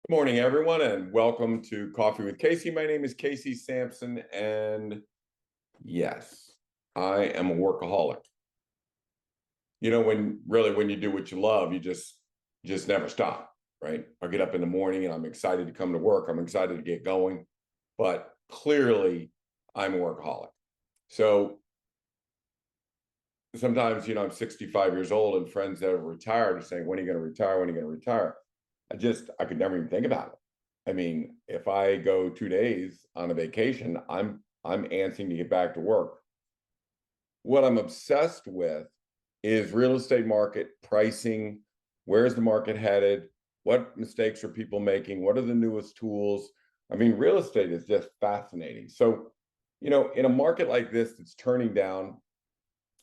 Good morning, everyone, and welcome to Coffee with Casey. My name is Casey Samson, and yes, I am a workaholic. You know, when you do what you love, you just never stop, right? I get up in the morning and I'm excited to come to work. I'm excited to get going, but clearly I'm a workaholic. So sometimes, I'm 65 years old, and friends that are retired are saying, "When are you going to retire? When are you going to retire?" I could never even think about it. I mean, if I go 2 days on a vacation, I'm antsing to get back to work. What I'm obsessed with is real estate market pricing. Where's the market headed? What mistakes are people making? What are the newest tools? I mean, real estate is just fascinating. So, in a market like this that's turning down,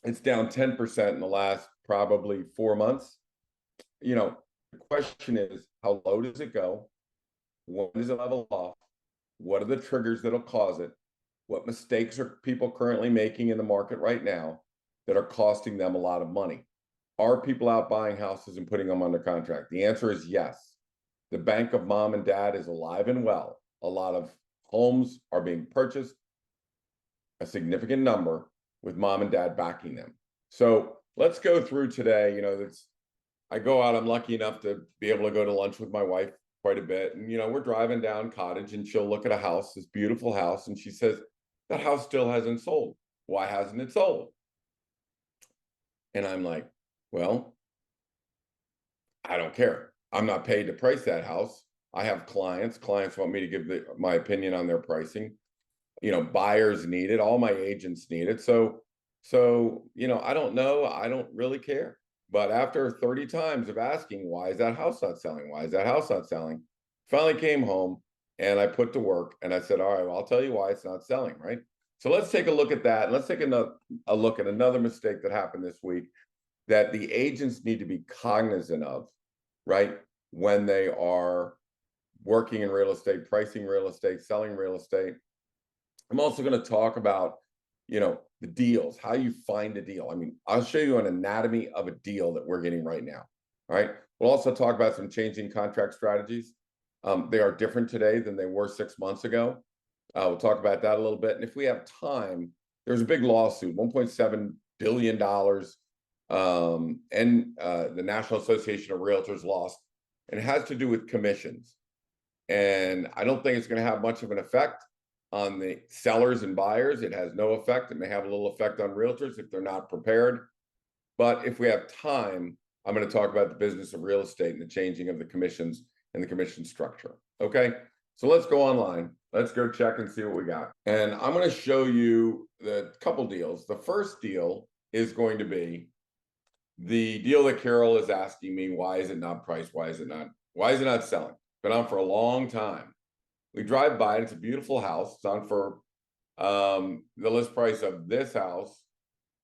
it's down 10% in the last probably 4 months. The question is, how low does it go? When does it level off? What are the triggers that'll cause it? What mistakes are people currently making in the market right now that are costing them a lot of money? Are people out buying houses and putting them under contract? The answer is yes. The bank of mom and dad is alive and well. A lot of homes are being purchased, a significant number, with mom and dad backing them. So let's go through today. I go out, I'm lucky enough to be able to go to lunch with my wife quite a bit. And, we're driving down Cottage, and she'll look at a house, this beautiful house, and she says, "That house still hasn't sold. Why hasn't it sold?" And I'm like, "Well, I don't care. I'm not paid to price that house. I have clients. Clients want me to give my opinion on their pricing. Buyers need it. All my agents need it. So, I don't know. I don't really care." But after 30 times of asking, "Why is that house not selling? Why is that house not selling?" Finally came home and I put to work and I said, "All right, well, I'll tell you why it's not selling," right? So let's take a look at that. And let's take a look at another mistake that happened this week that the agents need to be cognizant of, right? When they are working in real estate, pricing real estate, selling real estate. I'm also going to talk about, the deals, how you find a deal. I mean, I'll show you an anatomy of a deal that we're getting right now. All right. We'll also talk about some changing contract strategies. They are different today than they were 6 months ago. We'll talk about that a little bit. And if we have time, there's a big lawsuit, $1.7 billion, and the National Association of Realtors lost, and it has to do with commissions. And I don't think it's going to have much of an effect on the sellers and buyers. It has no effect. It may have a little effect on realtors if they're not prepared. But if we have time, I'm going to talk about the business of real estate and the changing of the commissions and the commission structure. Okay, so let's go online. Let's go check and see what we got. And I'm going to show you the couple deals. The first deal is going to be the deal that Carol is asking me, why is it not priced? Why is it not selling? Been on for a long time. We drive by it. It's a beautiful house. It's on for the list price of this house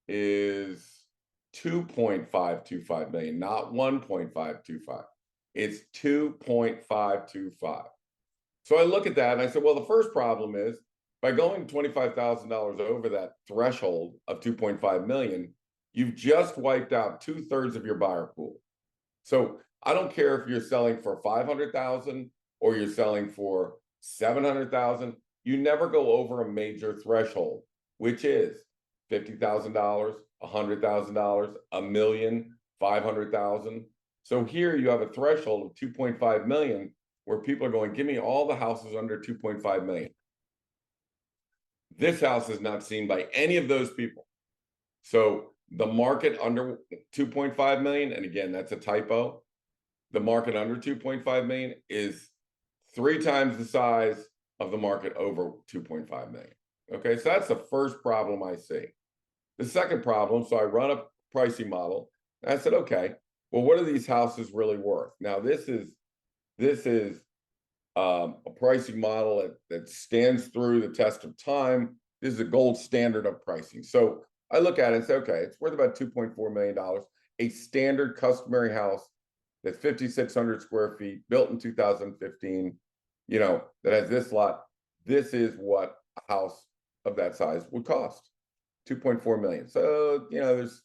is $2.525 million, not 1.525. It's 2.525. So I look at that and I said, well, the first problem is by going $25,000 over that threshold of 2.5 million, you've just wiped out 2/3 of your buyer pool. So I don't care if you're selling for 500,000 or you're selling for 700,000. You never go over a major threshold, which is $50,000, $100,000, $1 million, 500,000. So here you have a threshold of 2.5 million where people are going, "Give me all the houses under 2.5 million." This house is not seen by any of those people. So the market under 2.5 million, and again, that's a typo. The market under 2.5 million is 3 times the size of the market over 2.5 million. Okay, so that's the first problem I see. The second problem, so I run a pricing model, and I said, okay, well, what are these houses really worth? Now, this is a pricing model that stands through the test of time. This is a gold standard of pricing. So I look at it and say, okay, it's worth about $2.4 million. A standard customary house that's 5,600 square feet, built in 2015, that has this lot. This is what a house of that size would cost, 2.4 million. So, there's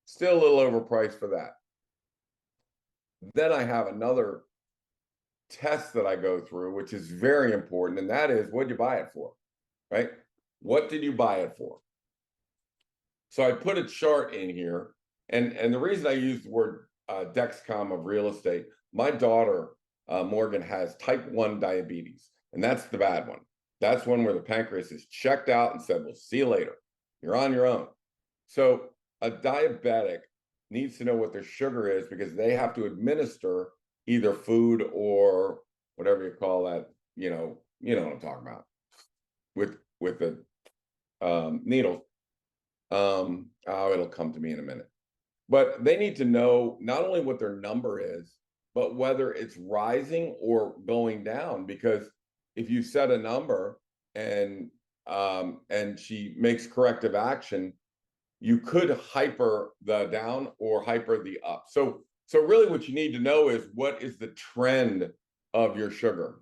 still a little overpriced for that. Then I have another test that I go through, which is very important, and that is, what did you buy it for, right? What did you buy it for? So I put a chart in here, and the reason I use the word Dexcom of real estate, my daughter, Morgan, has type 1 diabetes, and that's the bad one. That's one where the pancreas is checked out and said, we'll see you later. You're on your own. So a diabetic needs to know what their sugar is, because they have to administer either food or whatever you call that, you know what I'm talking about, with the needles. Oh, it'll come to me in a minute. But they need to know not only what their number is, but whether it's rising or going down. Because if you set a number and she makes corrective action, you could hyper the down or hyper the up. So really what you need to know is, what is the trend of your sugar?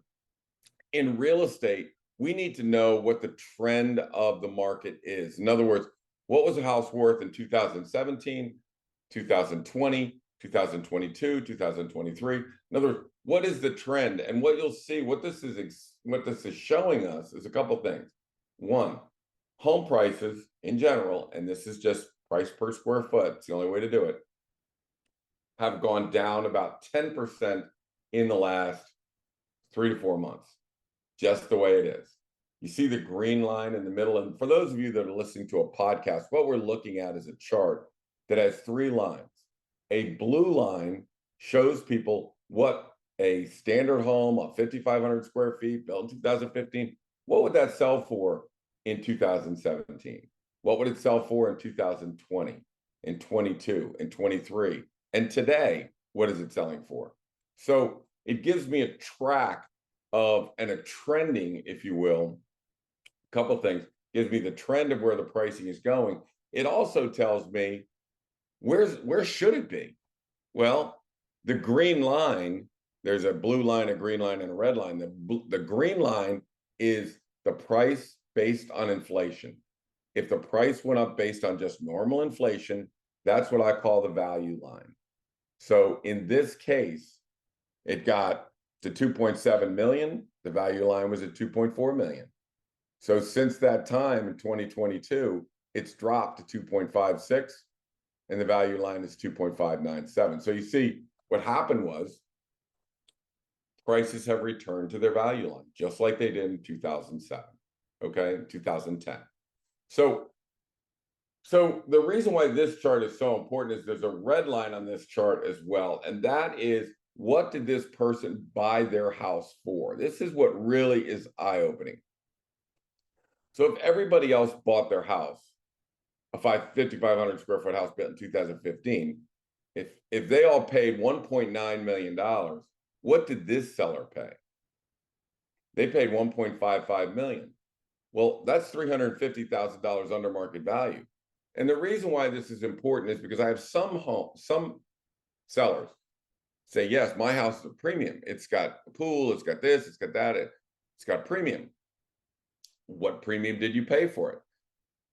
In real estate, we need to know what the trend of the market is. In other words, what was a house worth in 2017, 2020, 2022, 2023? In other words, what is the trend? And what you'll see, what this is showing us is a couple things. One, home prices in general, and this is just price per square foot, it's the only way to do it, have gone down about 10% in the last 3 to 4 months, just the way it is. You see the green line in the middle. And for those of you that are listening to a podcast, what we're looking at is a chart that has 3 lines. A blue line shows people what a standard home of 5,500 square feet built in 2015, what would that sell for in 2017? What would it sell for in 2020, in 22, in 23? And today, what is it selling for? So it gives me a track of, and a trending, if you will, a couple of things. Gives me the trend of where the pricing is going. It also tells me where should it be? Well, the green line, there's a blue line, a green line, and a red line. The green line is the price based on inflation. If the price went up based on just normal inflation, that's what I call the value line. So in this case, it got to 2.7 million. The value line was at 2.4 million. So since that time in 2022, it's dropped to 2.56, and the value line is 2.597. So you see, what happened was prices have returned to their value line, just like they did in 2007, okay, 2010. So the reason why this chart is so important is there's a red line on this chart as well, and that is, what did this person buy their house for? This is what really is eye-opening. So if everybody else bought their house, a 5,500 square foot house built in 2015, if they all paid $1.9 million, what did this seller pay? They paid $1.55 million. Well, that's $350,000 under market value. And the reason why this is important is because I have some sellers say, yes, my house is a premium. It's got a pool, it's got this, it's got that, it's got premium. What premium did you pay for it?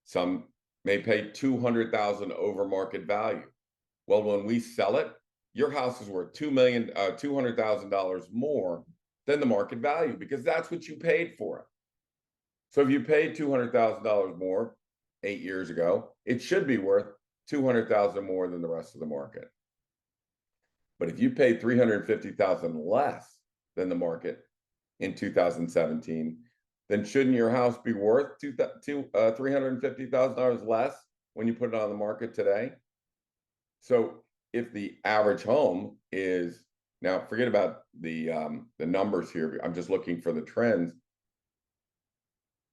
Some may pay $200,000 over market value. Well, when we sell it, your house is worth $200,000 more than the market value, because that's what you paid for it. So if you paid $200,000 more 8 years ago, it should be worth $200,000 more than the rest of the market. But if you paid $350,000 less than the market in 2017, then shouldn't your house be worth $350,000 less when you put it on the market today? So if the average home is, now forget about the numbers here, I'm just looking for the trends,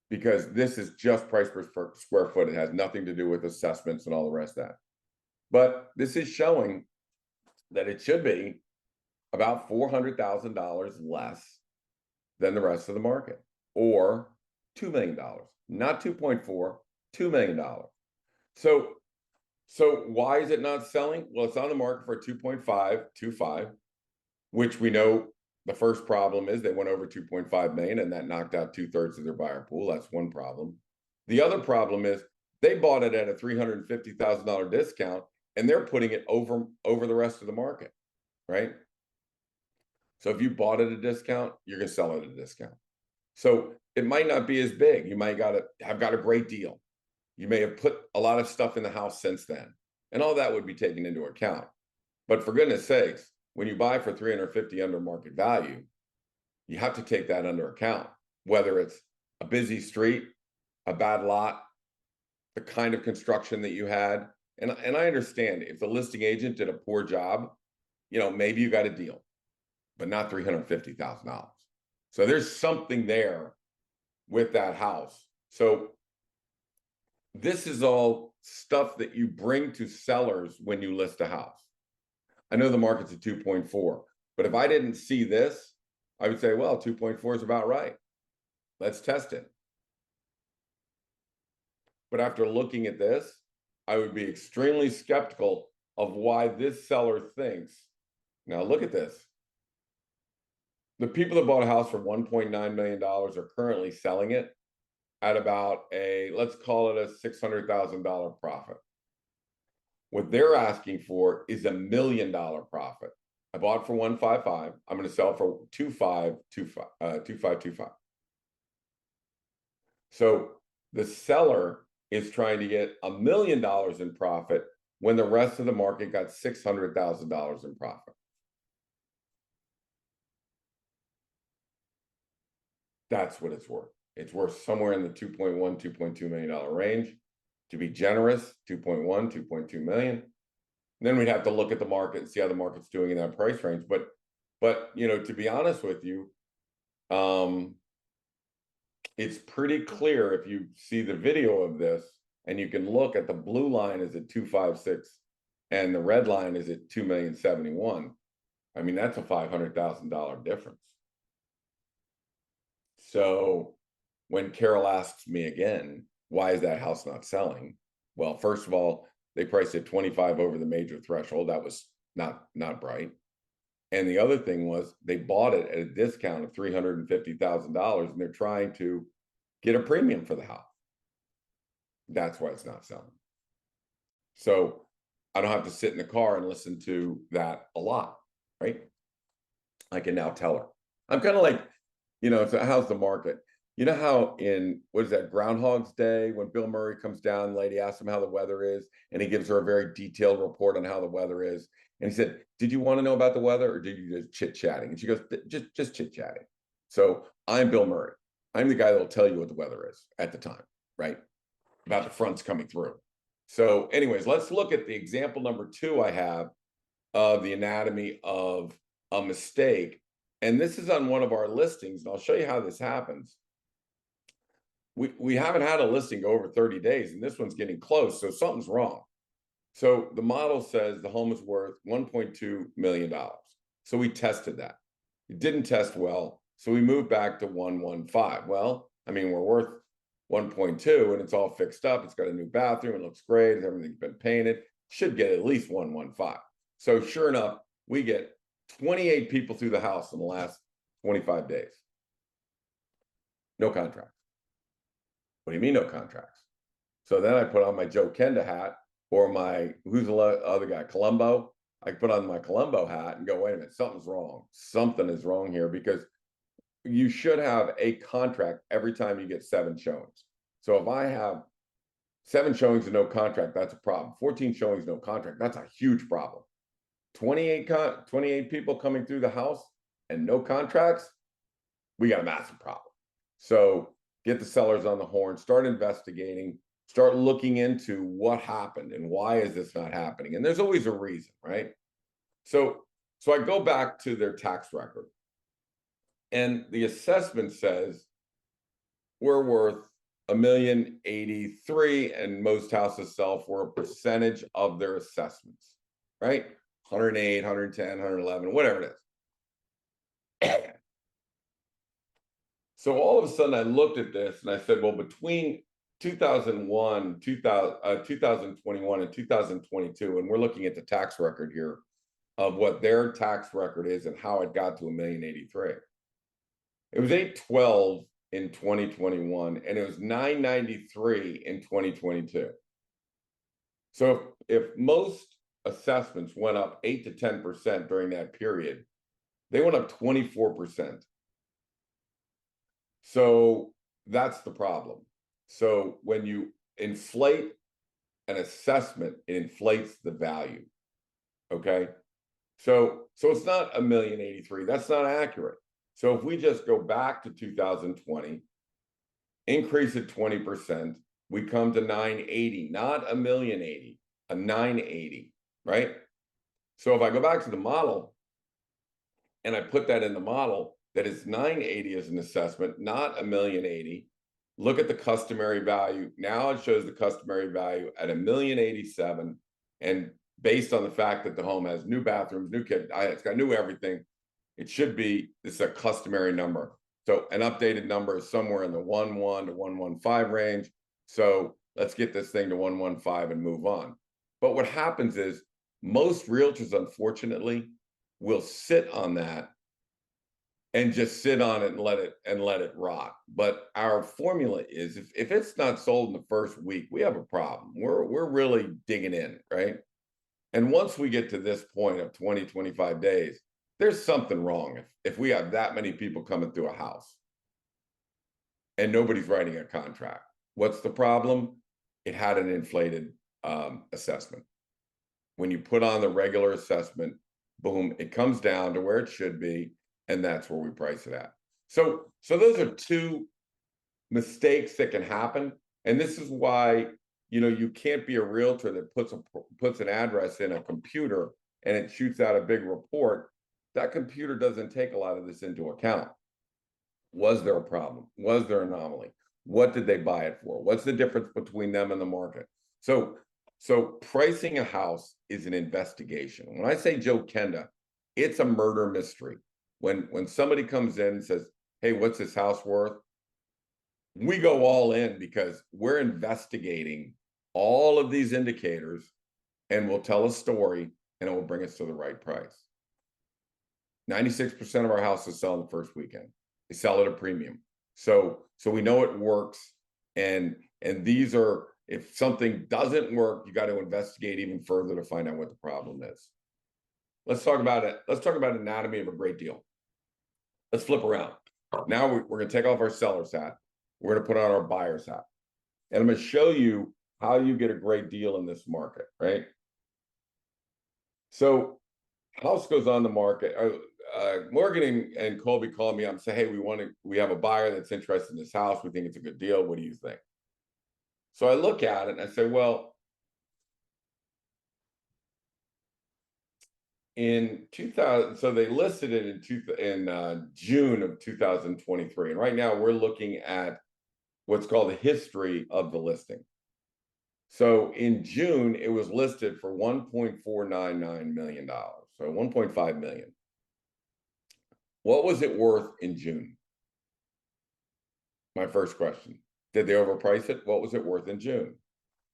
because this is just price per square foot. It has nothing to do with assessments and all the rest of that. But this is showing that it should be about $400,000 less than the rest of the market, or $2 million, not 2.4, $2 million. So why is it not selling? Well, it's on the market for 2.525, which we know the first problem is they went over 2.5 million, and that knocked out 2/3 of their buyer pool. That's one problem. The other problem is they bought it at a $350,000 discount, and they're putting it over the rest of the market, right? So if you bought at a discount, you're going to sell at a discount. So it might not be as big. You might have got a great deal. You may have put a lot of stuff in the house since then, and all that would be taken into account. But for goodness sakes, when you buy for 350 under market value, you have to take that under account, whether it's a busy street, a bad lot, the kind of construction that you had. And I understand if the listing agent did a poor job, maybe you got a deal, but not $350,000. So there's something there with that house. So this is all stuff that you bring to sellers when you list a house. I know the market's at 2.4, but if I didn't see this, I would say, well, 2.4 is about right. Let's test it. But after looking at this, I would be extremely skeptical of why this seller thinks. Now look at this. The people that bought a house for $1.9 million are currently selling it at about let's call it a $600,000 profit. What they're asking for is $1 million profit. I bought for 155. I'm going to sell for 2525. So the seller is trying to get $1 million in profit when the rest of the market got $600,000 in profit. That's what it's worth. It's worth somewhere in the $2.1, $2.2 million range. To be generous, 2.1, 2.2 million. And then we'd have to look at the market and see how the market's doing in that price range. But to be honest with you, it's pretty clear if you see the video of this, and you can look at the blue line is at 256 and the red line is at 2,071,000. I mean, that's a $500,000 difference. So when Carol asks me again, why is that house not selling? Well, first of all, they priced it 25 over the major threshold. That was not bright. And the other thing was they bought it at a discount of $350,000, and they're trying to get a premium for the house. That's why it's not selling. So I don't have to sit in the car and listen to that a lot, right? I can now tell her. I'm kind of like, so how's the market? You know how in, what is that, Groundhog's Day, when Bill Murray comes down, the lady asks him how the weather is, and he gives her a very detailed report on how the weather is. And he said, did you want to know about the weather, or did you just chit-chatting? And she goes, just chit-chatting. So I'm Bill Murray. I'm the guy that will tell you what the weather is at the time, right? About the fronts coming through. So anyways, let's look at the example number 2 I have of the anatomy of a mistake. And this is on one of our listings, and I'll show you how this happens. We haven't had a listing go over 30 days, and this one's getting close, so something's wrong. So the model says the home is worth $1.2 million. So we tested that. It didn't test well, so we moved back to 115. Well, I mean, we're worth 1.2, and it's all fixed up. It's got a new bathroom. It looks great. Everything's been painted. Should get at least 115. So sure enough, we get 28 people through the house in the last 25 days. No contracts. What do you mean no contracts? So then I put on my Joe Kenda hat, or my, who's the other guy, Colombo? I put on my Colombo hat and go, wait a minute, something's wrong. Something is wrong here, because you should have a contract every time you get 7 showings. So if I have 7 showings and no contract, that's a problem. 14 showings, no contract, that's a huge problem. 28 people coming through the house and no contracts, we got a massive problem. So get the sellers on the horn, start investigating, start looking into what happened and why is this not happening. And there's always a reason, right? So I go back to their tax record, and the assessment says we're worth $1,083,000, and most houses sell for a percentage of their assessments, right? 108, 110, 111, whatever it is. So all of a sudden I looked at this and I said, well, between 2001, 2021 and 2022, and we're looking at the tax record here of what their tax record is and how it got to $1,083,000. It was 812 in 2021, and it was 993 in 2022. So if most assessments went up 8 to 10% during that period, They went up 24%. So that's the problem. So when you inflate an assessment, it inflates the value. Okay. So it's not 1,083,000. That's not accurate. So if we just go back to 2020, increase it 20%, we come to 980, not 1,080,000, a 980, right? So if I go back to the model and I put that in the model, that is 980 as an assessment, not 1,080,000. Look at the customary value. Now it shows the customary value at 1,087,000, and based on the fact that the home has new bathrooms, new kitchen, it's got new everything, it should be, this is a customary number. So an updated number is somewhere in the 1.1 to 1.15 range. So let's get this thing to 1.15 and move on. But what happens is most realtors, unfortunately, will sit on that and just sit on it and let it rot. But our formula is, if it's not sold in the first week, we have a problem. We're really digging in, right? And once we get to this point of 20, 25 days, there's something wrong if we have that many people coming through a house and nobody's writing a contract. What's the problem? It had an inflated assessment. When you put on the regular assessment, boom, it comes down to where it should be, and that's where we price it at. So those are two mistakes that can happen, and this is why, you know, you can't be a realtor that puts an address in a computer and it shoots out a big report. That computer doesn't take a lot of this into account. Was there a problem? Was there an anomaly? What did they buy it for? What's the difference between them and the market? So pricing a house is an investigation. When I say Joe Kenda, it's a murder mystery. When somebody comes in and says, hey, what's this house worth? We go all in because we're investigating all of these indicators, and we'll tell a story and it will bring us to the right price. 96% of our houses sell in the first weekend. They sell at a premium. So we know it works. And these are, if something doesn't work, you got to investigate even further to find out what the problem is. Let's talk about it. Let's talk about anatomy of a great deal. Let's flip around. Now we're going to take off our seller's hat. We're going to put on our buyer's hat. And I'm going to show you how you get a great deal in this market, right? So house goes on the market. Morgan and Colby called me up and say, hey, we have a buyer that's interested in this house. We think it's a good deal. What do you think? So I look at it and I say, well, in 2000, so they listed it in June of 2023. And right now we're looking at what's called the history of the listing. So in June, it was listed for $1.499 million. So 1.5 million. What was it worth in June? My first question. Did they overprice it? What was it worth in June?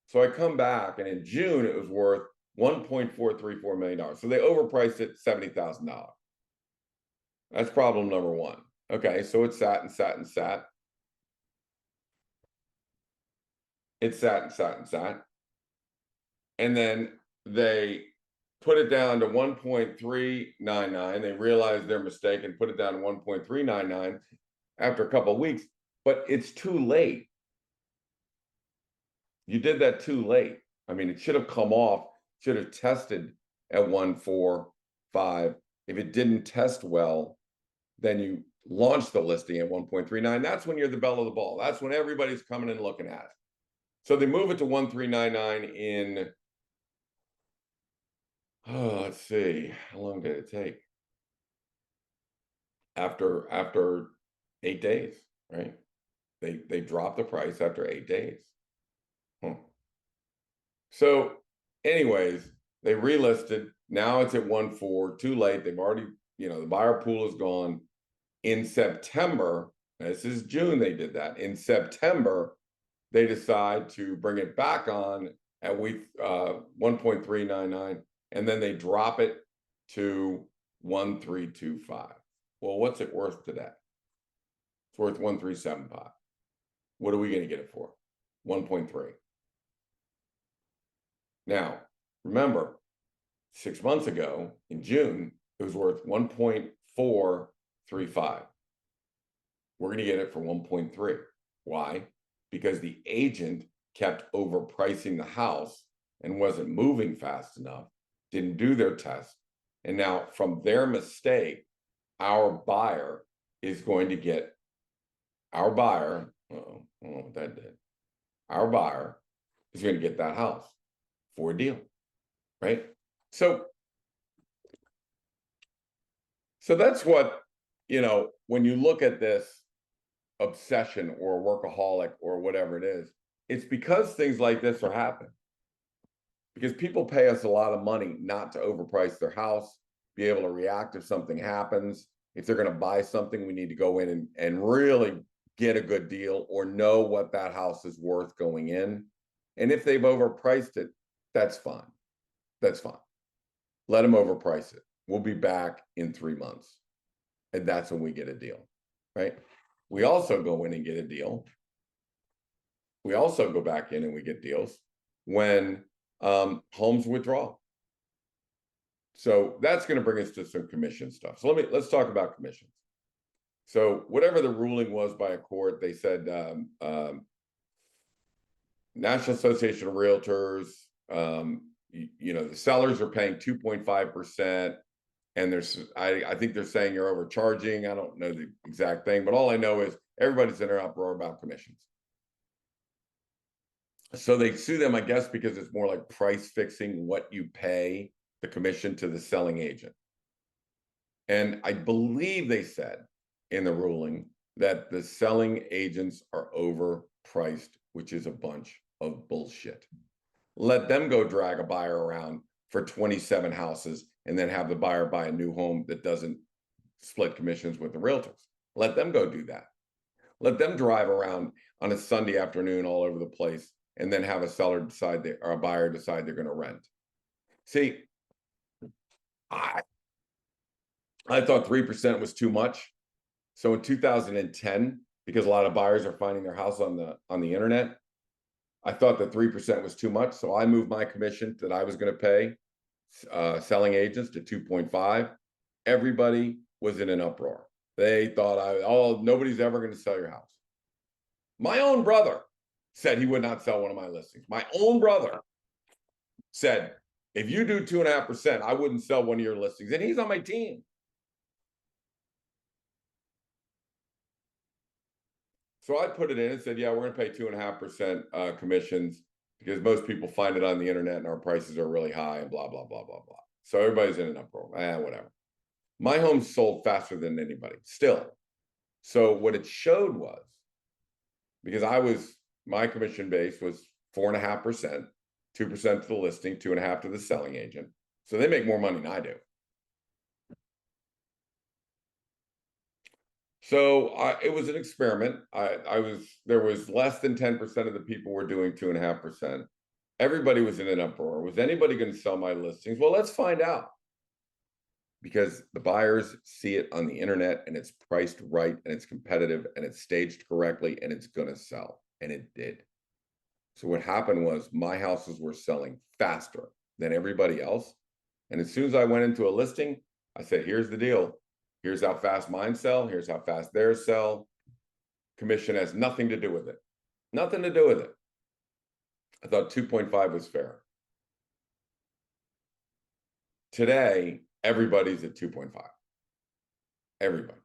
So I come back, and in June, it was worth $1.434 million. So they overpriced it $70,000. That's problem number one. Okay, so it sat and sat and sat. It sat and sat and sat. And then they put it down to 1.399. They realized their mistake and put it down to 1.399 after a couple of weeks. But it's too late. You did that too late. I mean, it should have come off, should have tested at 1.45. If it didn't test well, then you launch the listing at 1.39. That's when you're the belle of the ball. That's when everybody's coming and looking at it. So they move it to 1.399 in, let's see, how long did it take? After 8 days, right? They dropped the price after 8 days. So anyways, they relisted. Now it's at 1.4, too late. They've already, the buyer pool is gone. In September, this is June they did that. In September, they decide to bring it back on at 1.399, and then they drop it to 1.325. Well, what's it worth today? It's worth 1.375. What are we going to get it for? 1.3. Now, remember, 6 months ago in June, it was worth 1.4 1.435. We're going to get it for 1.3. Why? Because the agent kept overpricing the house and wasn't moving fast enough, didn't do their test. And now from their mistake, our buyer is going to get, our buyer, I don't know what that did. Our buyer is going to get that house for a deal, right? So that's what, you know, when you look at this obsession or workaholic or whatever it is, it's because things like this are happening. Because people pay us a lot of money not to overprice their house, be able to react if something happens. If they're going to buy something, we need to go in and really get a good deal or know what that house is worth going in. And if they've overpriced it, that's fine. That's fine. Let them overprice it. We'll be back in 3 months. And that's when we get a deal, right? We also go in and get a deal. We also go back in and we get deals when homes withdraw. So that's going to bring us to some commission stuff. So let's talk about commissions. So whatever the ruling was by a court, they said National Association of Realtors, you know, the sellers are paying 2.5%. And I think they're saying you're overcharging. I don't know the exact thing, but all I know is everybody's in an uproar about commissions. So they sue them, I guess, because it's more like price fixing what you pay the commission to the selling agent. And I believe they said in the ruling that the selling agents are overpriced, which is a bunch of bullshit. Let them go drag a buyer around for 27 houses and then have the buyer buy a new home that doesn't split commissions with the realtors. Let them go do that. Let them drive around on a Sunday afternoon all over the place and then have a seller decide or a buyer decide they're going to rent. See, I thought 3% was too much. So in 2010, because a lot of buyers are finding their house on the internet, I thought that 3% was too much. So I moved my commission that I was going to pay selling agents to 2.5. Everybody was in an uproar. They thought, nobody's ever going to sell your house. My own brother said he would not sell one of my listings. My own brother said, if you do 2.5%, I wouldn't sell one of your listings. And he's on my team. So I put it in and said, yeah, we're going to pay 2.5% commissions because most people find it on the internet and our prices are really high and blah, blah, blah, blah, blah. So everybody's in an uproar. Whatever. My home sold faster than anybody still. So what it showed was, because my commission base was 4.5%, 2% to the listing, 2.5% to the selling agent. So they make more money than I do. So it was an experiment. There was less than 10% of the people were doing 2.5%. Everybody was in an uproar. Was anybody going to sell my listings? Well, let's find out. Because the buyers see it on the internet and it's priced right and it's competitive and it's staged correctly and it's going to sell. And it did. So what happened was my houses were selling faster than everybody else. And as soon as I went into a listing, I said, here's the deal. Here's how fast mine sell. Here's how fast theirs sell. Commission has nothing to do with it. Nothing to do with it. I thought 2.5 was fair. Today, everybody's at 2.5. Everybody.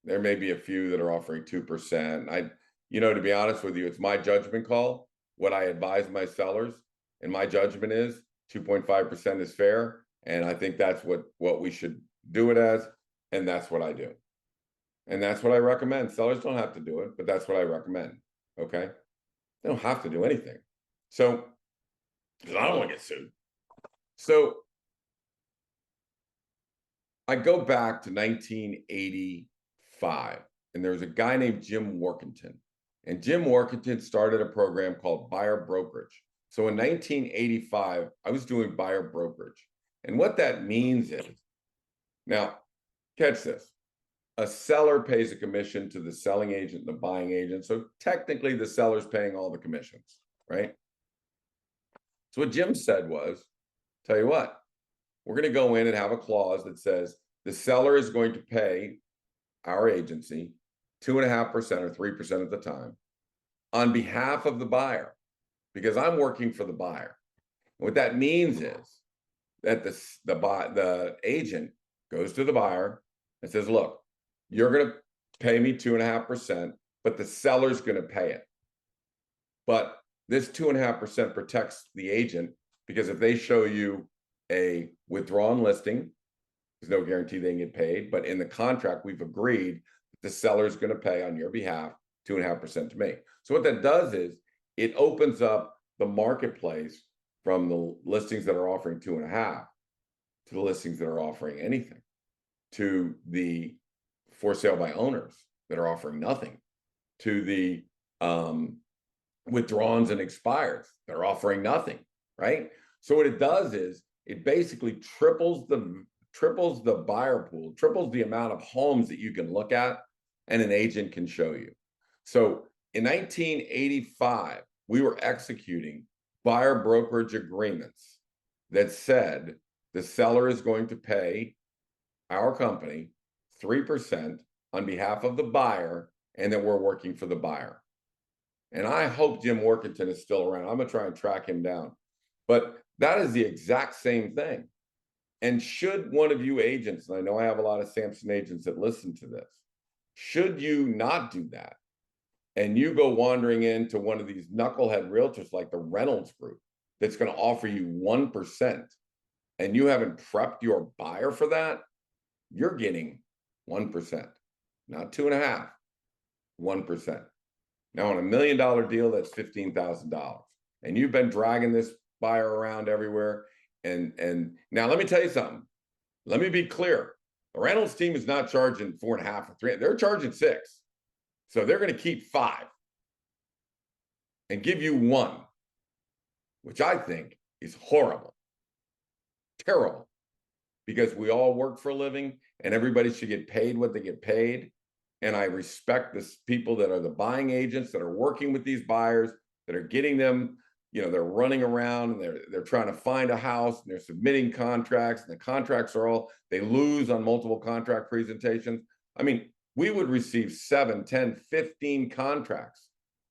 There may be a few that are offering 2%. To be honest with you, it's my judgment call. What I advise my sellers, and my judgment is 2.5% is fair. And I think that's what we should do it as. And that's what I do. And that's what I recommend. Sellers don't have to do it, but that's what I recommend. Okay. They don't have to do anything. So, because I don't want to get sued. So I go back to 1985, and there was a guy named Jim Workington. And Jim Workington started a program called buyer brokerage. So in 1985, I was doing buyer brokerage. And what that means is, now, catch this. A seller pays a commission to the selling agent and the buying agent. So technically the seller's paying all the commissions, right? So what Jim said was, tell you what, we're going to go in and have a clause that says the seller is going to pay our agency 2.5% or 3% at the time on behalf of the buyer, because I'm working for the buyer. What that means is that the agent goes to the buyer and says, look, you're going to pay me 2.5%, but the seller's going to pay it. But this 2.5% protects the agent, because if they show you a withdrawn listing, there's no guarantee they can get paid. But in the contract, we've agreed that the seller's going to pay on your behalf 2.5% to me. So what that does is it opens up the marketplace from the listings that are offering 2.5 to the listings that are offering anything, to the for sale by owners that are offering nothing, to the withdrawns and expires that are offering nothing, right? So what it does is it basically triples the buyer pool, triples the amount of homes that you can look at and an agent can show you. So in 1985, we were executing buyer brokerage agreements that said the seller is going to pay our company 3% on behalf of the buyer, and that we're working for the buyer. And I hope Jim Workington is still around. I'm going to try and track him down. But that is the exact same thing. And should one of you agents, and I know I have a lot of Samson agents that listen to this, should you not do that, and you go wandering into one of these knucklehead realtors like the Reynolds Group that's going to offer you 1%, and you haven't prepped your buyer for that, you're getting 1%, not 2.5, 1%. Now, on $1 million deal, that's $15,000. And you've been dragging this buyer around everywhere. And now let me tell you something. Let me be clear. The Reynolds team is not charging 4.5 or 3. They're charging 6. So they're going to keep 5 and give you 1, which I think is horrible, terrible, because we all work for a living and everybody should get paid what they get paid. And I respect the people that are the buying agents that are working with these buyers, that are getting them, they're running around and they're trying to find a house and they're submitting contracts, and the contracts they lose on multiple contract presentations. I mean, we would receive 7, 10, 15 contracts,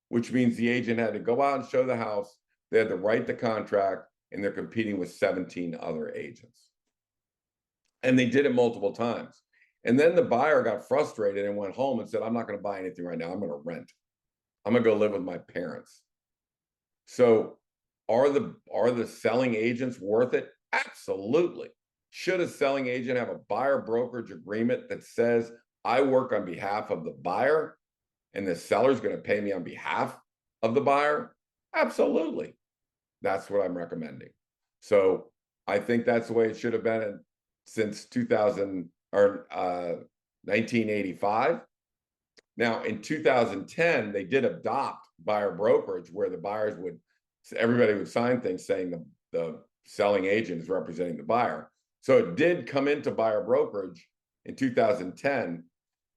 which means the agent had to go out and show the house. They had to write the contract, and they're competing with 17 other agents. And they did it multiple times. And then the buyer got frustrated and went home and said, I'm not going to buy anything right now. I'm going to rent. I'm going to go live with my parents. So are the selling agents worth it? Absolutely. Should a selling agent have a buyer brokerage agreement that says I work on behalf of the buyer and the seller's going to pay me on behalf of the buyer? Absolutely. That's what I'm recommending. So I think that's the way it should have been since 1985. Now, in 2010, they did adopt buyer brokerage, where everybody would sign things saying the selling agent is representing the buyer. So it did come into buyer brokerage in 2010,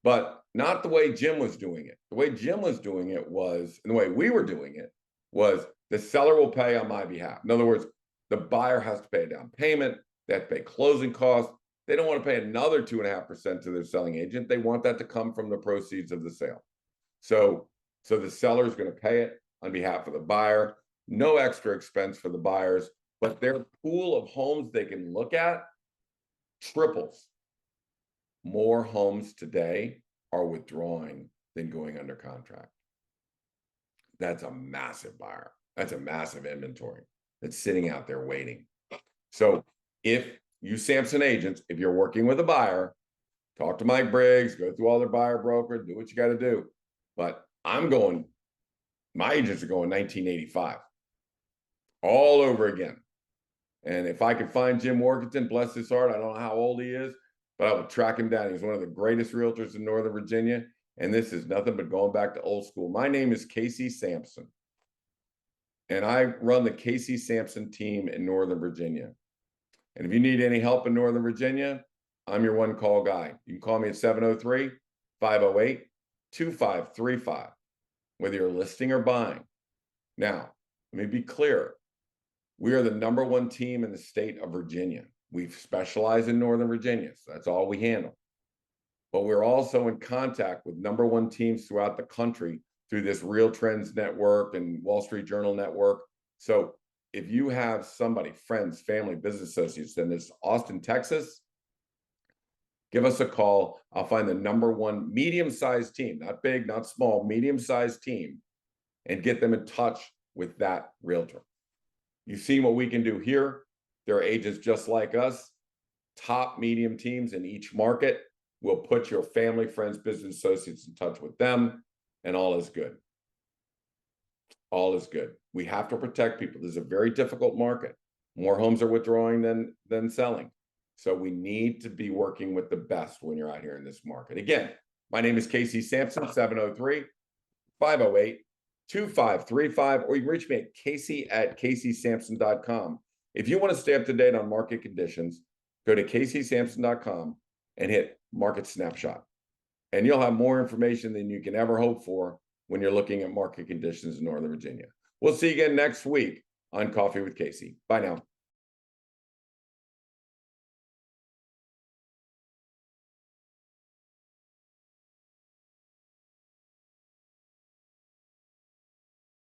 but not the way Jim was doing it. The way Jim was doing it was, and the way we were doing it was, the seller will pay on my behalf. In other words, the buyer has to pay a down payment, they have to pay closing costs. They don't want to pay another 2.5% to their selling agent. They want that to come from the proceeds of the sale. So the seller is going to pay it on behalf of the buyer. No extra expense for the buyers, but their pool of homes they can look at triples. More homes today are withdrawing than going under contract. That's a massive buyer. That's a massive inventory that's sitting out there waiting. So if you Samson agents, if you're working with a buyer, talk to Mike Briggs, go through all their buyer broker, do what you got to do. But my agents are going 1985 all over again. And if I could find Jim Workington, bless his heart, I don't know how old he is, but I would track him down. He's one of the greatest realtors in Northern Virginia. And this is nothing but going back to old school. My name is Casey Samson, and I run the Casey Samson team in Northern Virginia. And if you need any help in Northern Virginia, I'm your one-call guy. You can call me at 703-508-2535, whether you're listing or buying. Now, let me be clear. We are the #1 team in the state of Virginia. We specialize in Northern Virginia, so that's all we handle. But we're also in contact with #1 teams throughout the country through this Real Trends Network and Wall Street Journal Network. So if you have somebody, friends, family, business associates in this Austin, Texas, give us a call. I'll find the #1 medium-sized team, not big, not small, medium-sized team, and get them in touch with that realtor. You've seen what we can do here. There are agents just like us, top medium teams in each market. We'll put your family, friends, business associates in touch with them, and all is good. All is good. We have to protect people. This is a very difficult market. More homes are withdrawing than selling. So we need to be working with the best when you're out here in this market. Again, my name is Casey Samson, 703-508-2535, or you can reach me at casey@caseysamson.com. If you want to stay up to date on market conditions, go to caseysamson.com and hit Market Snapshot. And you'll have more information than you can ever hope for when you're looking at market conditions in Northern Virginia. We'll see you again next week on Coffee with Casey. Bye now.